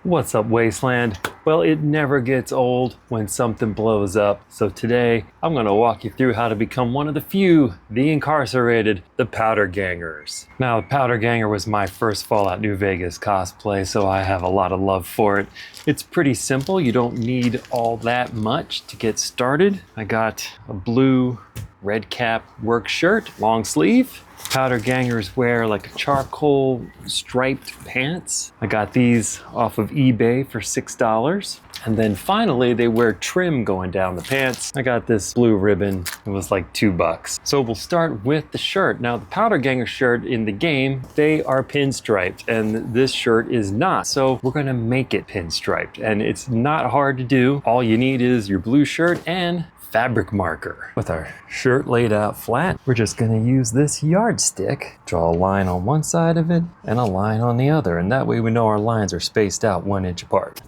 What's up, Wasteland? Well, it never gets old when something blows up. So today, I'm gonna walk you through how to become one of the few, the incarcerated, the Powder Gangers. Now, the Powder Ganger was my first Fallout New Vegas cosplay, so I have a lot of love for it. It's pretty simple. You don't need all that much to get started. I got a blue red cap work shirt, long sleeve. Powder Gangers wear like a charcoal striped pants. I got these off of eBay for $6. And then finally they wear trim going down the pants. I got this blue ribbon, it was like $2. So we'll start with the shirt. Now the Powder Ganger shirt in the game, they are pinstriped and this shirt is not. So we're gonna make it pinstriped and it's not hard to do. All you need is your blue shirt and fabric marker. With our shirt laid out flat, we're just gonna use this yardstick, draw a line on one side of it and a line on the other, and that way we know our lines are spaced out 1 inch apart.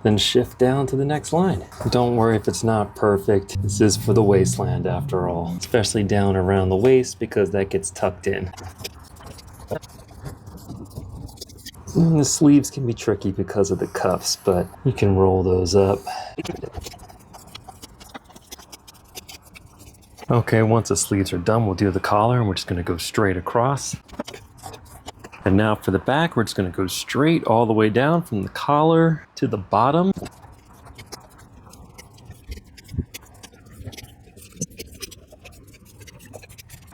Then shift down to the next line. Don't worry if it's not perfect. This is for the Wasteland after all, especially down around the waist because that gets tucked in. And the sleeves can be tricky because of the cuffs, but you can roll those up. Okay, once the sleeves are done, we'll do the collar and we're just gonna go straight across. And now for the back, we're just gonna go straight all the way down from the collar to the bottom.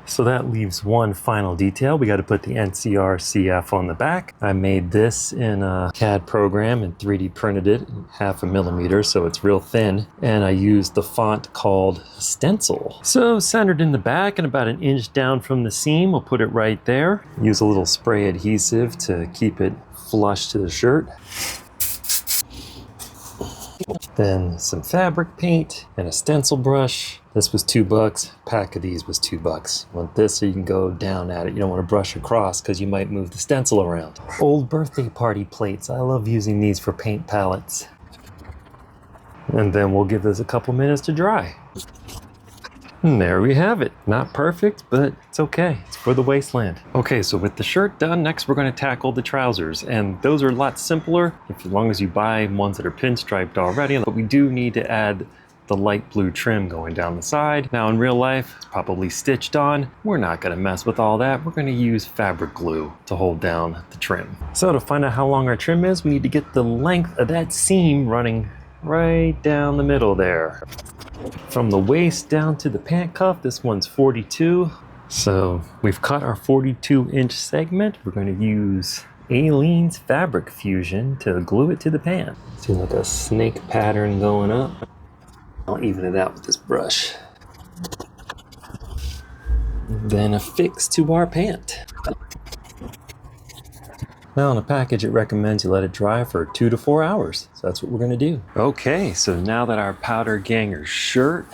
So that leaves one final detail. We got to put the NCR CF on the back. I made this in a CAD program and 3D printed it 0.5 millimeter, so it's real thin. And I used the font called Stencil. So centered in the back and about 1 inch down from the seam, we'll put it right there. Use a little spray adhesive to keep it flush to the shirt. Then some fabric paint and a stencil brush. This was $2. A pack of these was $2. Want this so you can go down at it. You don't want to brush across because you might move the stencil around. Old birthday party plates. I love using these for paint palettes. And then we'll give this a couple minutes to dry. And there we have it. Not perfect, but it's okay. It's for the Wasteland. Okay, so with the shirt done, next we're gonna tackle the trousers. And those are a lot simpler, as long as you buy ones that are pinstriped already. But we do need to add the light blue trim going down the side. Now in real life, it's probably stitched on. We're not gonna mess with all that. We're gonna use fabric glue to hold down the trim. So to find out how long our trim is, we need to get the length of that seam running right down the middle there. From the waist down to the pant cuff, this one's 42. So we've cut our 42-inch segment. We're going to use Aleene's Fabric Fusion to glue it to the pant. See like a snake pattern going up. I'll even it out with this brush. Then affix to our pant. Now on the package, it recommends you let it dry for 2 to 4 hours. So that's what we're gonna do. Okay, so now that our Powder Ganger shirt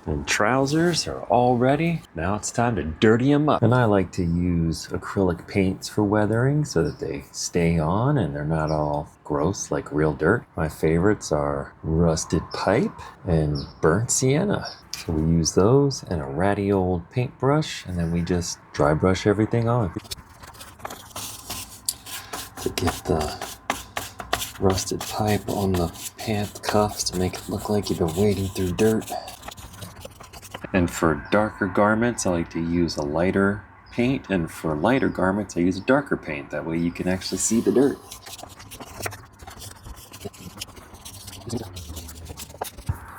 and trousers are all ready, now it's time to dirty them up. And I like to use acrylic paints for weathering so that they stay on and they're not all gross like real dirt. My favorites are rusted pipe and burnt sienna. So we use those and a ratty old paintbrush, and then we just dry brush everything on. To get the rusted pipe on the pant cuffs to make it look like you've been wading through dirt. And for darker garments, I like to use a lighter paint, and for lighter garments, I use a darker paint. That way you can actually see the dirt.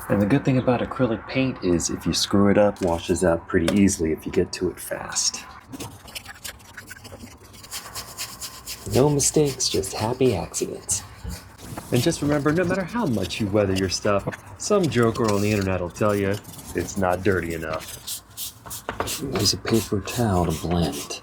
And the good thing about acrylic paint is if you screw it up, it washes out pretty easily if you get to it fast. No mistakes, just happy accidents. And just remember, no matter how much you weather your stuff, some joker on the internet will tell you it's not dirty enough. Use a paper towel to blend.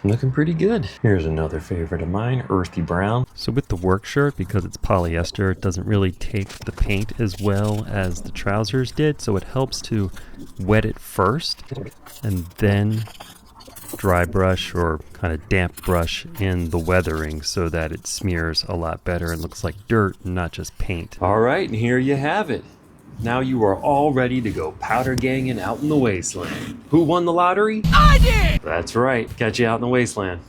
Looking pretty good. Here's another favorite of mine, earthy brown. So with the work shirt, because it's polyester, it doesn't really take the paint as well as the trousers did, so it helps to wet it first and then dry brush or kind of damp brush in the weathering so that it smears a lot better and looks like dirt and not just paint. All right, and here you have it. Now you are all ready to go powder ganging out in the Wasteland. Who won the lottery? I did! That's right, catch you out in the Wasteland.